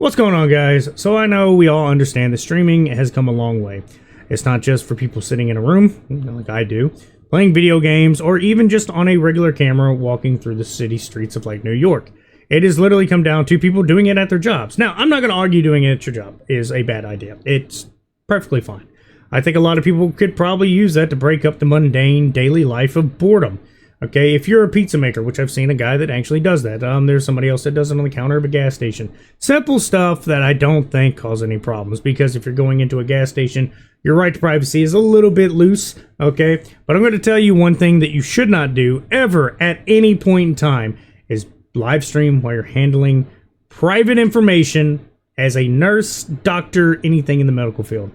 What's going on, guys? So I know we all understand that streaming has come a long way. It's not just for people sitting in a room, like I do, playing video games, or even just on a regular camera walking through the city streets of like New York. It has literally come down to people doing it at their jobs. Now, I'm not going to argue doing it at your job is a bad idea. It's perfectly fine. I think a lot of people could probably use that to break up the mundane daily life of boredom. Okay, if you're a pizza maker, which I've seen a guy that actually does that. There's somebody else that does it on the counter of a gas station. Simple stuff that I don't think cause any problems, because if you're going into a gas station, your right to privacy is a little bit loose, okay? But I'm going to tell you one thing that you should not do ever at any point in time is live stream while you're handling private information as a nurse, doctor, anything in the medical field.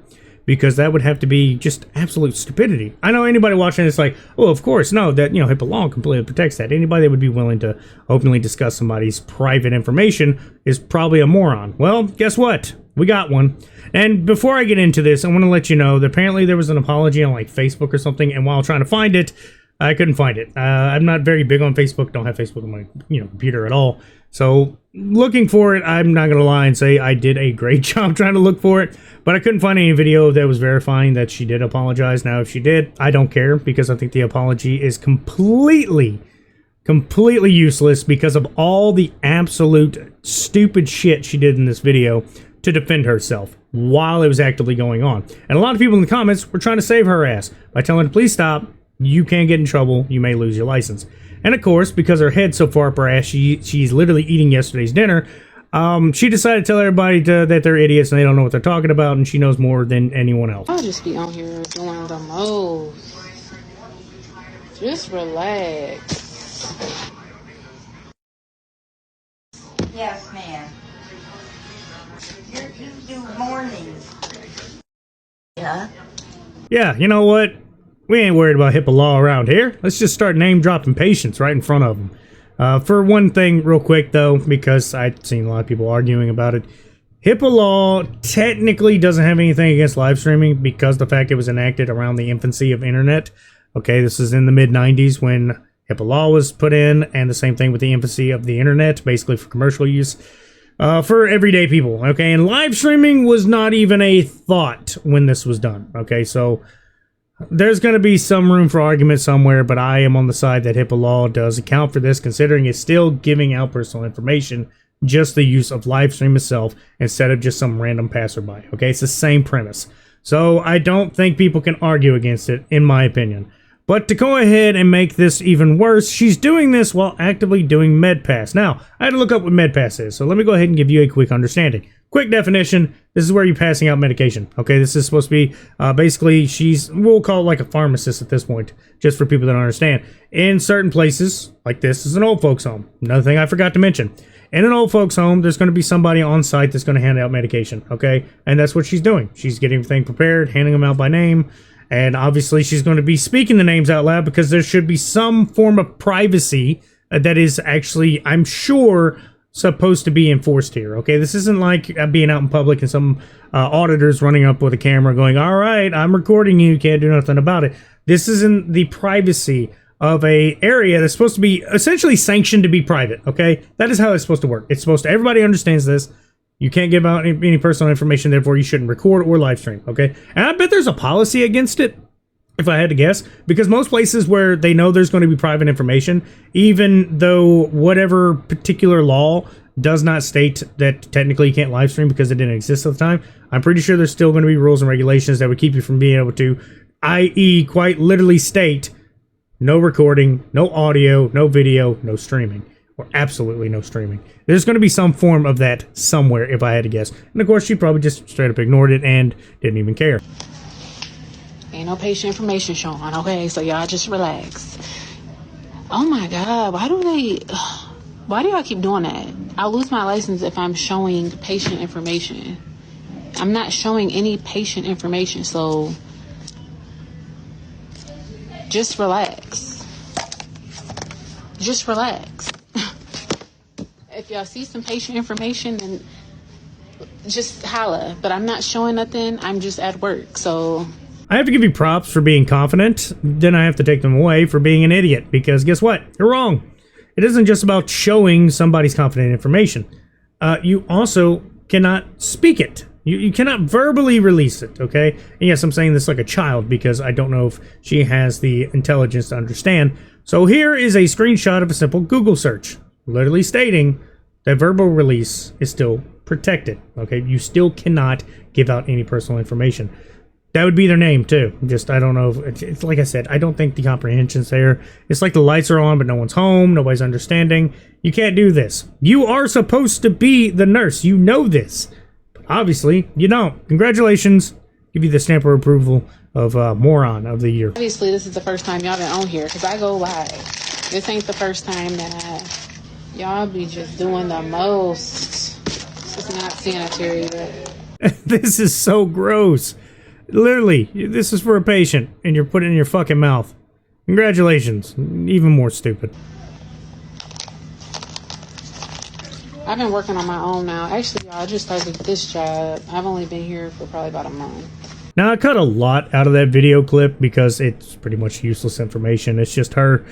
Because that would have to be just absolute stupidity. I know anybody watching it's like, oh, of course, no, that, HIPAA law completely protects that. Anybody that would be willing to openly discuss somebody's private information is probably a moron. Well, guess what? We got one. And before I get into this, I want to let you know that apparently there was an apology on like Facebook or something, and while trying to find it, I couldn't find it. I'm not very big on Facebook. Don't have Facebook on my computer at all. So looking for it, I'm not going to lie and say I did a great job trying to look for it. But I couldn't find any video that was verifying that she did apologize. Now, if she did, I don't care, because I think the apology is completely useless because of all the absolute stupid shit she did in this video to defend herself while it was actively going on. And a lot of people in the comments were trying to save her ass by telling her to please stop. You can't get in trouble. You may lose your license. And of course, because her head's so far up her ass, she's literally eating yesterday's dinner. She decided to tell everybody that they're idiots and they don't know what they're talking about, and she knows more than anyone else. I'll just be on here doing the most. Just relax. Yes, ma'am. You do mornings. Yeah? Yeah, you know what? We ain't worried about HIPAA law around here. Let's just start name-dropping patients right in front of them. For one thing, real quick, though, because I've seen a lot of people arguing about it, HIPAA law technically doesn't have anything against live streaming because the fact it was enacted around the infancy of internet. Okay, this is in the mid-90s when HIPAA law was put in, and the same thing with the infancy of the internet, basically for commercial use. For everyday people, okay? And live streaming was not even a thought when this was done, okay? So there's going to be some room for argument somewhere, but I am on the side that HIPAA law does account for this, considering it's still giving out personal information, just the use of live stream itself instead of just some random passerby. Okay, it's the same premise. So I don't think people can argue against it, in my opinion. But to go ahead and make this even worse, she's doing this while actively doing MedPass. Now, I had to look up what MedPass is, so let me go ahead and give you a quick understanding. Quick definition, this is where you're passing out medication. Okay, this is supposed to be, basically, we'll call it like a pharmacist at this point, just for people that don't understand. In certain places, like this is an old folks home. Another thing I forgot to mention. In an old folks home, there's going to be somebody on site that's going to hand out medication, okay? And that's what she's doing. She's getting everything prepared, handing them out by name. And obviously she's going to be speaking the names out loud because there should be some form of privacy that is actually, I'm sure, supposed to be enforced here. Okay, this isn't like being out in public and some auditors running up with a camera going, all right, I'm recording you, can't do nothing about it. This is in the privacy of a area that's supposed to be essentially sanctioned to be private. Okay, that is how it's supposed to work. It's supposed to, everybody understands this. You can't give out any personal information, therefore you shouldn't record or live stream, okay? And I bet there's a policy against it, if I had to guess, because most places where they know there's going to be private information, even though whatever particular law does not state that technically you can't live stream because it didn't exist at the time, I'm pretty sure there's still going to be rules and regulations that would keep you from being able to, i.e. quite literally state, no recording, no audio, no video, no streaming. Or absolutely no streaming. There's going to be some form of that somewhere, if I had to guess. And of course, she probably just straight up ignored it and didn't even care. Ain't no patient information showing, okay? So y'all just relax. Oh my God, why do y'all keep doing that? I'll lose my license if I'm showing patient information. I'm not showing any patient information, so just relax. Just relax. If y'all see some patient information, then just holla. But I'm not showing nothing. I'm just at work, so I have to give you props for being confident. Then I have to take them away for being an idiot. Because guess what? You're wrong. It isn't just about showing somebody's confident information. You also cannot speak it. You cannot verbally release it, okay? And yes, I'm saying this like a child because I don't know if she has the intelligence to understand. So here is a screenshot of a simple Google search, literally stating that verbal release is still protected, okay? You still cannot give out any personal information. That would be their name, too. Just, I don't know. It's like I said, I don't think the comprehension's there. It's like the lights are on, but no one's home. Nobody's understanding. You can't do this. You are supposed to be the nurse. You know this. But obviously, you don't. Congratulations. Give you the stamp of approval of Moron of the Year. Obviously, this is the first time y'all been on here because I go live. This ain't the first time that y'all be just doing the most. This is not sanitary, but... This is so gross. Literally, this is for a patient, and you're putting it in your fucking mouth. Congratulations. Even more stupid. I've been working on my own now. Actually, y'all, I just started this job. I've only been here for probably about a month. Now, I cut a lot out of that video clip because it's pretty much useless information. It's just her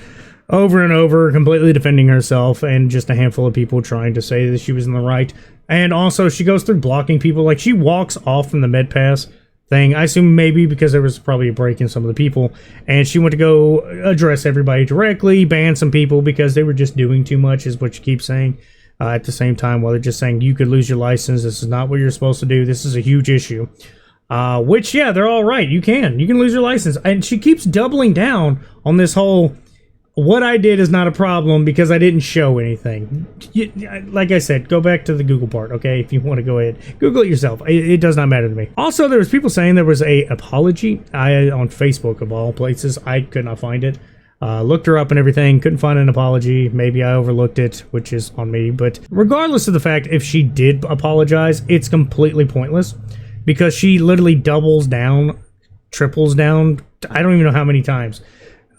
over and over completely defending herself and just a handful of people trying to say that she was in the right. And also, she goes through blocking people. Like, she walks off from the med pass thing. I assume maybe because there was probably a break in some of the people, and she went to go address everybody directly, ban some people because they were just doing too much, is what she keeps saying. At the same time, while they're just saying you could lose your license, this is not what you're supposed to do, this is a huge issue. Which, yeah, they're all right. You can lose your license. And she keeps doubling down on this whole, what I did is not a problem because I didn't show anything. Like I said, go back to the Google part, okay? If you want to go ahead, Google it yourself. It does not matter to me. Also, there was people saying there was a apology on Facebook of all places. I could not find it. Looked her up and everything, couldn't find an apology. Maybe I overlooked it, which is on me. But regardless of the fact, if she did apologize, it's completely pointless because she literally doubles down, triples down. I don't even know how many times.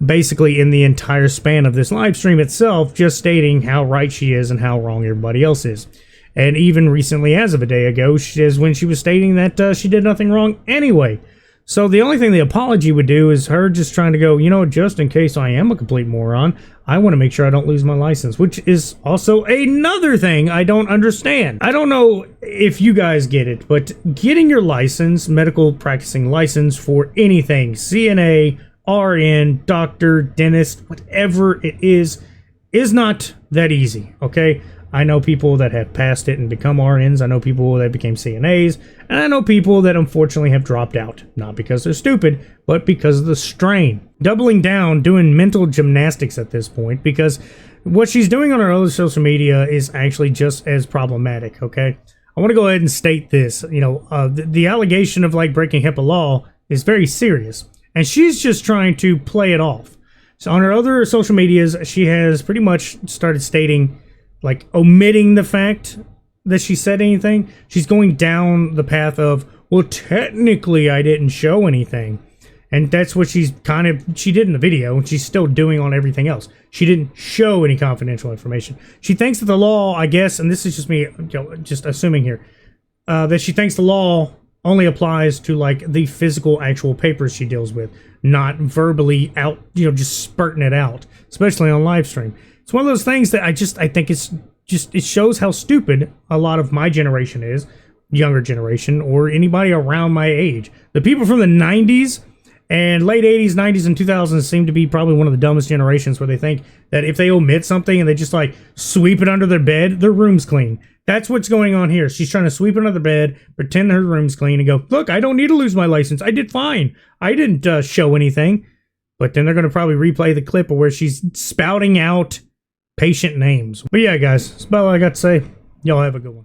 Basically in the entire span of this live stream itself, just stating how right she is and how wrong everybody else is. And even recently, as of a day ago, is when she was stating that she did nothing wrong anyway. So the only thing the apology would do is her just trying to go, you know, just in case I am a complete moron, I want to make sure I don't lose my license, which is also another thing I don't understand. I don't know if you guys get it, but getting your license, medical practicing license for anything, CNA, RN, doctor, dentist, whatever it is not that easy, okay? I know people that have passed it and become RNs. I know people that became CNAs. And I know people that unfortunately have dropped out. Not because they're stupid, but because of the strain. Doubling down, doing mental gymnastics at this point, because what she's doing on her other social media is actually just as problematic, okay? I want to go ahead and state this. You know, the allegation of, like, breaking HIPAA law is very serious. And she's just trying to play it off. So on her other social medias, she has pretty much started stating, like, omitting the fact that she said anything. She's going down the path of, well, technically I didn't show anything. And that's what she did in the video, and she's still doing on everything else. She didn't show any confidential information. She thinks that the law, I guess, and this is just me, just assuming here, that she thinks the law only applies to, like, the physical actual papers she deals with, not verbally out, just spurting it out, especially on live stream. It's one of those things that I think it shows how stupid a lot of my generation is, younger generation, or anybody around my age. The people from the 90s and late 80s, 90s, and 2000s seem to be probably one of the dumbest generations, where they think that if they omit something and they just, like, sweep it under their bed, their room's clean. That's what's going on here. She's trying to sweep it under the bed, pretend her room's clean, and go, look, I don't need to lose my license. I did fine. I didn't show anything. But then they're going to probably replay the clip of where she's spouting out patient names. But yeah, guys, that's about all I got to say. Y'all have a good one.